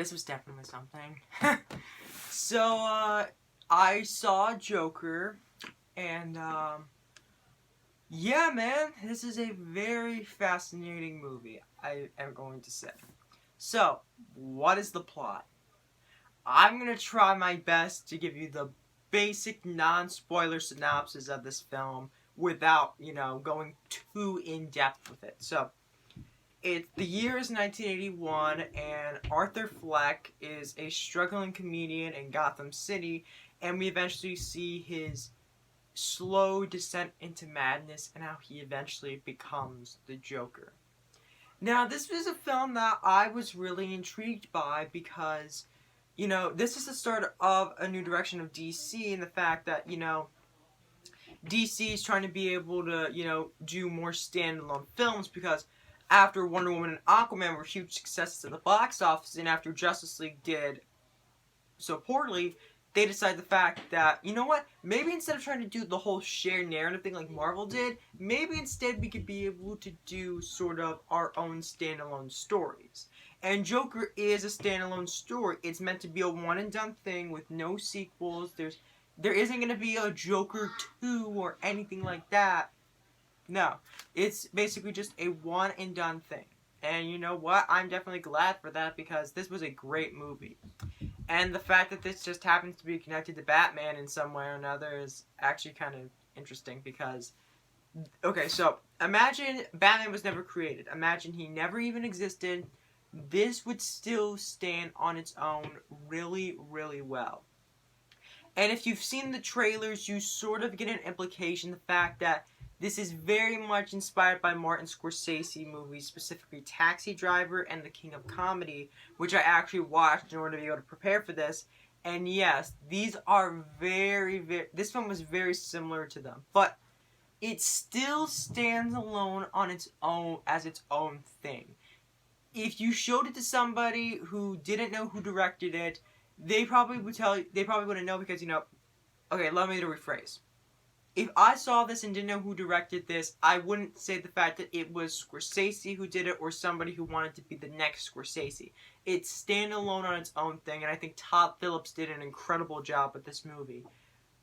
this was definitely something. So, I saw Joker, and, yeah, man, this is a very fascinating movie, I am going to say. So, what is the plot? I'm gonna try my best to give you the basic non-spoiler synopsis of this film without, going too in-depth with it. So, the year is 1981, and Arthur Fleck is a struggling comedian in Gotham City, and we eventually see his slow descent into madness and how he eventually becomes the Joker. Now, this was a film that I was really intrigued by because, this is the start of a new direction of DC, and the fact that, DC is trying to be able to, do more standalone films because after Wonder Woman and Aquaman were huge successes at the box office, and after Justice League did so poorly, they decided the fact that, you know what, maybe instead of trying to do the whole shared narrative thing like Marvel did, maybe instead we could be able to do sort of our own standalone stories. And Joker is a standalone story. It's meant to be a one and done thing with no sequels. There isn't going to be a Joker 2 or anything like that. No, it's basically just a one and done thing. And you know what? I'm definitely glad for that because this was a great movie. And the fact that this just happens to be connected to Batman in some way or another is actually kind of interesting because... Okay, so imagine Batman was never created. Imagine he never even existed. This would still stand on its own really, really well. And if you've seen the trailers, you sort of get an implication, the fact that this is very much inspired by Martin Scorsese movies, specifically Taxi Driver and The King of Comedy, which I actually watched in order to be able to prepare for this. And yes, these are this film was very similar to them. But it still stands alone on its own, as its own thing. If you showed it to somebody who didn't know who directed it, they probably wouldn't know because, okay, let me rephrase. If I saw this and didn't know who directed this, I wouldn't say the fact that it was Scorsese who did it or somebody who wanted to be the next Scorsese. It's standalone on its own thing, and I think Todd Phillips did an incredible job with this movie.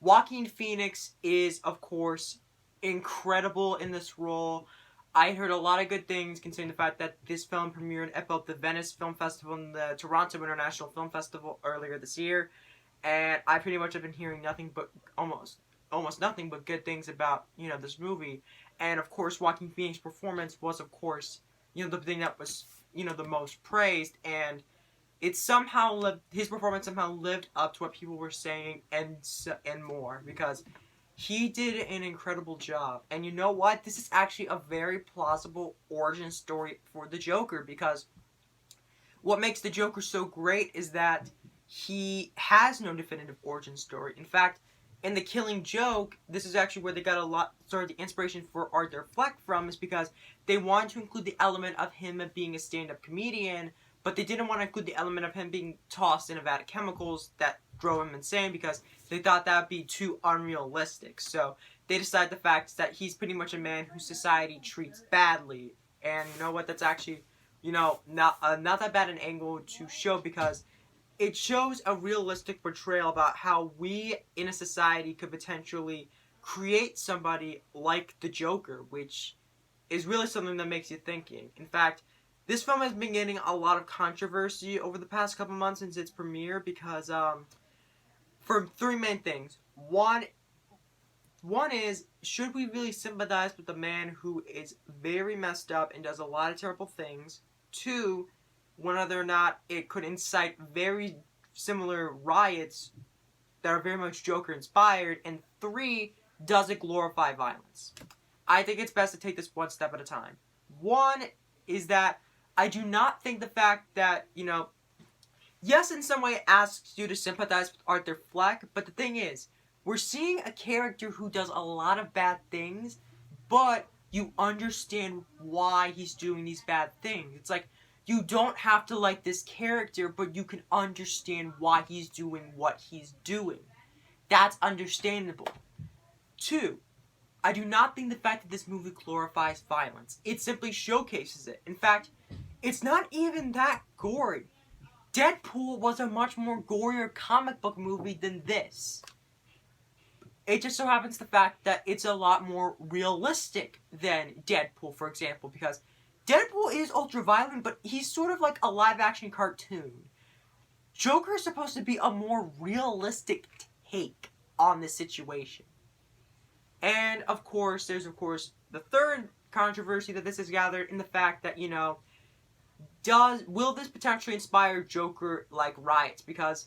Joaquin Phoenix is, of course, incredible in this role. I heard a lot of good things concerning the fact that this film premiered at both the Venice Film Festival and the Toronto International Film Festival earlier this year, and I pretty much have been hearing nothing but almost nothing but good things about, this movie. And of course, Joaquin Phoenix's performance was, of course, the thing that was, the most praised. And his performance somehow lived up to what people were saying and more. Because he did an incredible job. And you know what? This is actually a very plausible origin story for the Joker. Because what makes the Joker so great is that he has no definitive origin story. In fact, in The Killing Joke, this is actually where they got the inspiration for Arthur Fleck from, is because they wanted to include the element of him being a stand-up comedian, but they didn't want to include the element of him being tossed in a vat of chemicals that drove him insane because they thought that would be too unrealistic. So they decided the fact that he's pretty much a man who society treats badly. And you know what? That's actually, not that bad an angle to show because it shows a realistic portrayal about how we in a society could potentially create somebody like the Joker, which is really something that makes you thinking. In fact, this film has been getting a lot of controversy over the past couple months since its premiere because, for three main things. One is, should we really sympathize with a man who is very messed up and does a lot of terrible things? Two, whether or not it could incite very similar riots that are very much Joker-inspired. And three, does it glorify violence? I think it's best to take this one step at a time. One is that I do not think the fact that, yes, in some way it asks you to sympathize with Arthur Fleck, but the thing is, we're seeing a character who does a lot of bad things, but you understand why he's doing these bad things. It's like, you don't have to like this character, but you can understand why he's doing what he's doing. That's understandable. Two, I do not think the fact that this movie glorifies violence. It simply showcases it. In fact, it's not even that gory. Deadpool was a much more gorier comic book movie than this. It just so happens the fact that it's a lot more realistic than Deadpool, for example, because Deadpool is ultra-violent, but he's sort of like a live-action cartoon. Joker is supposed to be a more realistic take on the situation. And, of course, there's, the third controversy that this has gathered in the fact that, will this potentially inspire Joker-like riots? Because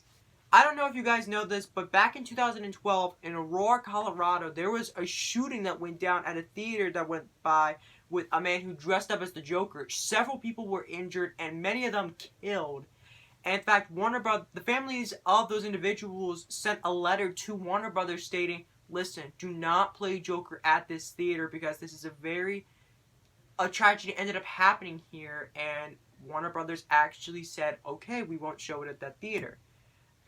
I don't know if you guys know this, but back in 2012, in Aurora, Colorado, there was a shooting that went down at a theater that went by with a man who dressed up as the Joker. Several people were injured, and many of them killed. And in fact, the families of those individuals sent a letter to Warner Brothers stating, listen, do not play Joker at this theater because this is a tragedy ended up happening here, and Warner Brothers actually said, okay, we won't show it at that theater.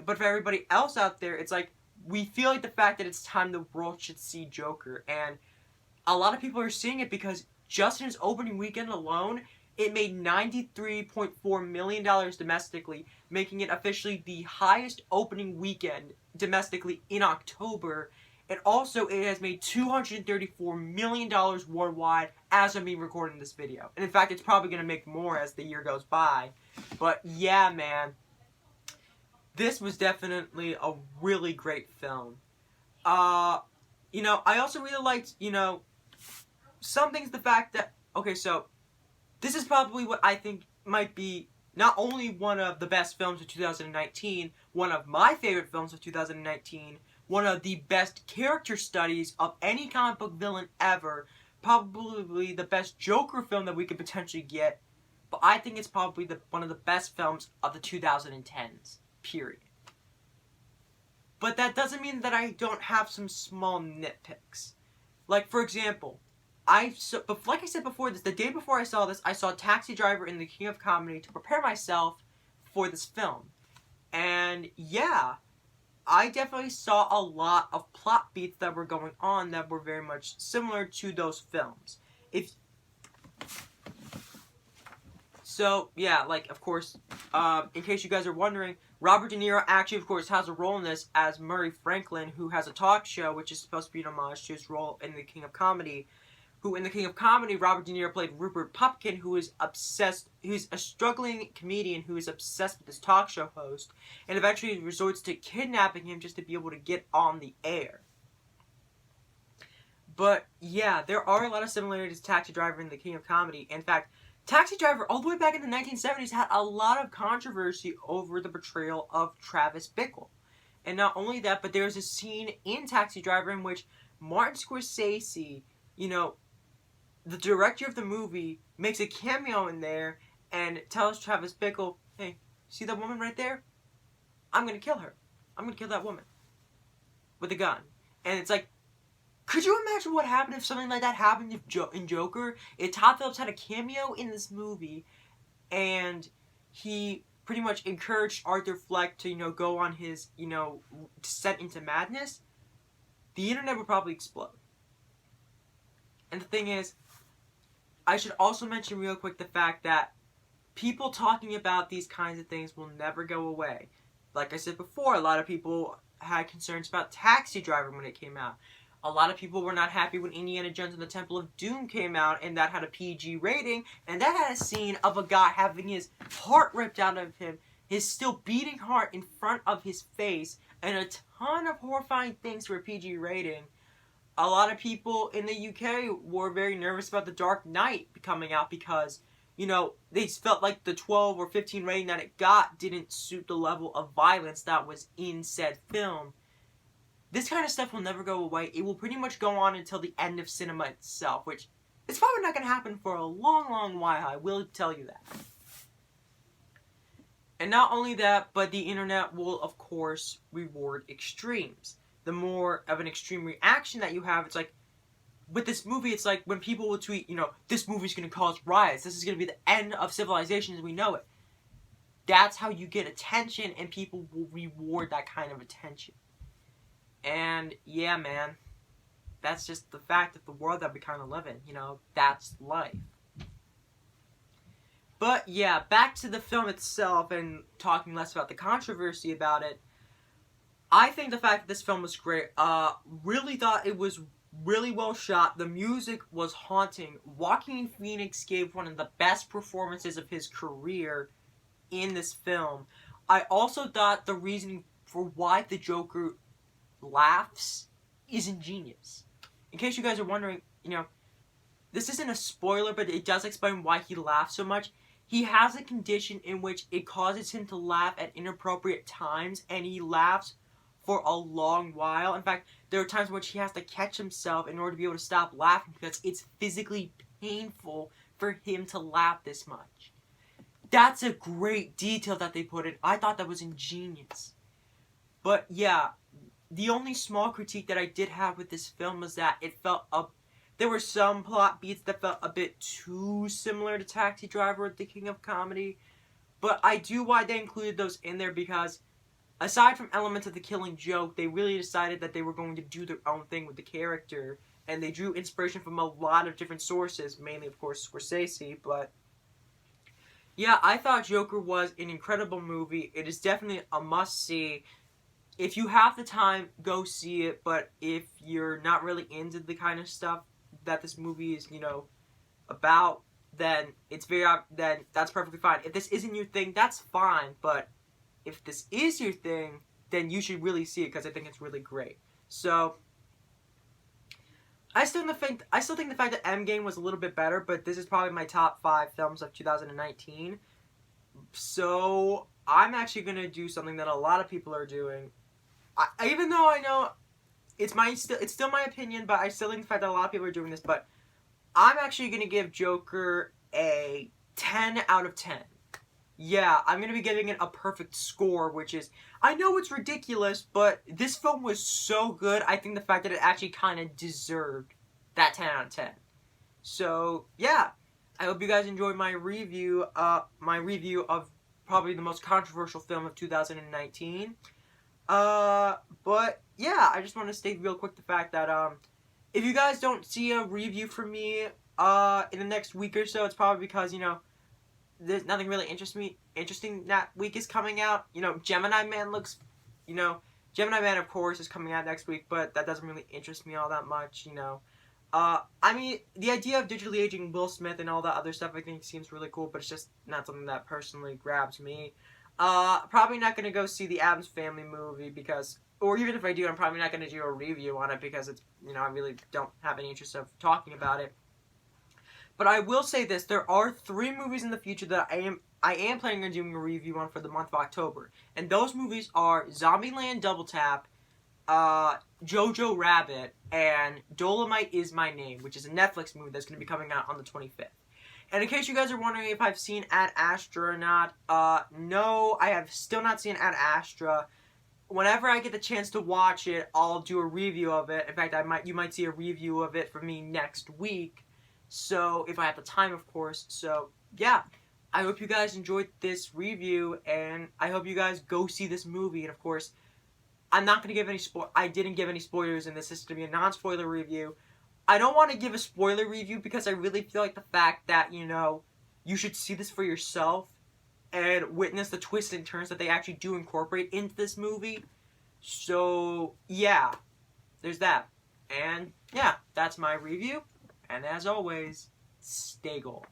But for everybody else out there, it's like, we feel like the fact that it's time the world should see Joker. And a lot of people are seeing it because just in its opening weekend alone, it made $93.4 million domestically, making it officially the highest opening weekend domestically in October. And also, it has made $234 million worldwide as of me recording this video. And in fact, it's probably going to make more as the year goes by. But yeah, man. This was definitely a really great film. I also really liked, some things, the fact that, okay, so, this is probably what I think might be not only one of the best films of 2019, one of my favorite films of 2019, one of the best character studies of any comic book villain ever, probably the best Joker film that we could potentially get, but I think it's probably one of the best films of the 2010s. Period. But that doesn't mean that I don't have some small nitpicks. Like, for example, like I said before this, the day before I saw this, I saw Taxi Driver in the King of Comedy to prepare myself for this film. And yeah, I definitely saw a lot of plot beats that were going on that were very much similar to those films. So, yeah, like, of course, in case you guys are wondering, Robert De Niro actually, of course, has a role in this as Murray Franklin, who has a talk show, which is supposed to be an homage to his role in The King of Comedy. Who, in The King of Comedy, Robert De Niro played Rupert Pupkin, who's a struggling comedian who is obsessed with this talk show host, and eventually resorts to kidnapping him just to be able to get on the air. But, yeah, there are a lot of similarities to Taxi Driver and The King of Comedy. In fact, Taxi Driver, all the way back in the 1970s, had a lot of controversy over the portrayal of Travis Bickle. And not only that, but there's a scene in Taxi Driver in which Martin Scorsese, the director of the movie, makes a cameo in there and tells Travis Bickle, hey, see that woman right there? I'm going to kill her. I'm going to kill that woman. With a gun. And it's like, could you imagine what happened if something like that happened in Joker? If Todd Phillips had a cameo in this movie, and he pretty much encouraged Arthur Fleck to, go on his, descent into madness, the internet would probably explode. And the thing is, I should also mention real quick the fact that people talking about these kinds of things will never go away. Like I said before, a lot of people had concerns about Taxi Driver when it came out. A lot of people were not happy when Indiana Jones and the Temple of Doom came out, and that had a PG rating, and that had a scene of a guy having his heart ripped out of him, his still beating heart in front of his face, and a ton of horrifying things for a PG rating. A lot of people in the UK were very nervous about The Dark Knight coming out because, they felt like the 12 or 15 rating that it got didn't suit the level of violence that was in said film. This kind of stuff will never go away. It will pretty much go on until the end of cinema itself, which is probably not going to happen for a long, long while. I will tell you that. And not only that, but the internet will, of course, reward extremes. The more of an extreme reaction that you have, it's like, with this movie, it's like when people will tweet, this movie's going to cause riots. This is going to be the end of civilization as we know it. That's how you get attention, and people will reward that kind of attention. And, yeah, man, that's just the fact of the world that we kind of live in. That's life. But yeah, back to the film itself and talking less about the controversy about it. I think the fact that this film was great. Really thought it was really well shot. The music was haunting. Joaquin Phoenix gave one of the best performances of his career in this film. I also thought the reasoning for why the Joker laughs is ingenious. In case you guys are wondering, this isn't a spoiler, but it does explain why he laughs so much. He has a condition in which it causes him to laugh at inappropriate times, and he laughs for a long while. In fact, there are times in which he has to catch himself in order to be able to stop laughing because it's physically painful for him to laugh this much. That's a great detail that they put in. I thought that was ingenious. But yeah, the only small critique that I did have with this film was that it felt there were some plot beats that felt a bit too similar to Taxi Driver, The King of Comedy. But I do why they included those in there because aside from elements of the Killing Joke, they really decided that they were going to do their own thing with the character. And they drew inspiration from a lot of different sources, mainly, of course, Scorsese. But yeah, I thought Joker was an incredible movie. It is definitely a must-see. If you have the time, go see it. But if you're not really into the kind of stuff that this movie is, about, then then that's perfectly fine. If this isn't your thing, that's fine. But if this is your thing, then you should really see it because I think it's really great. So I still think the fact that Endgame was a little bit better, but this is probably my top 5 films of 2019. So I'm actually gonna do something that a lot of people are doing. Even though I know it's still my opinion, but I still think the fact that a lot of people are doing this. But I'm actually gonna give Joker a 10 out of 10. Yeah, I'm gonna be giving it a perfect score, which is, I know it's ridiculous, but this film was so good. I think the fact that it actually kind of deserved that 10 out of 10. So yeah, I hope you guys enjoyed my review of probably the most controversial film of 2019. But yeah, I just want to state real quick the fact that if you guys don't see a review from me in the next week or so, it's probably because there's nothing really interesting that week is coming out. Gemini Man Gemini Man of course is coming out next week, but that doesn't really interest me all that much. I mean, the idea of digitally aging Will Smith and all that other stuff I think seems really cool, but it's just not something that personally grabs me. Probably not gonna go see the Addams Family movie or even if I do, I'm probably not gonna do a review on it because it's, I really don't have any interest of talking about it. But I will say this: there are 3 movies in the future that I am planning on doing a review on for the month of October, and those movies are Zombieland Double Tap, Jojo Rabbit, and Dolomite Is My Name, which is a Netflix movie that's going to be coming out on the 25th. And in case you guys are wondering if I've seen Ad Astra or not, no, I have still not seen Ad Astra. Whenever I get the chance to watch it, I'll do a review of it. In fact, you might see a review of it from me next week. So, if I have the time, of course. So, yeah. I hope you guys enjoyed this review, and I hope you guys go see this movie. And, of course, I'm not going to give any I didn't give any spoilers in this. This is going to be a non-spoiler review. I don't want to give a spoiler review because I really feel like the fact that, you should see this for yourself and witness the twists and turns that they actually do incorporate into this movie. So, yeah. There's that. And, yeah, that's my review. And as always, stay gold.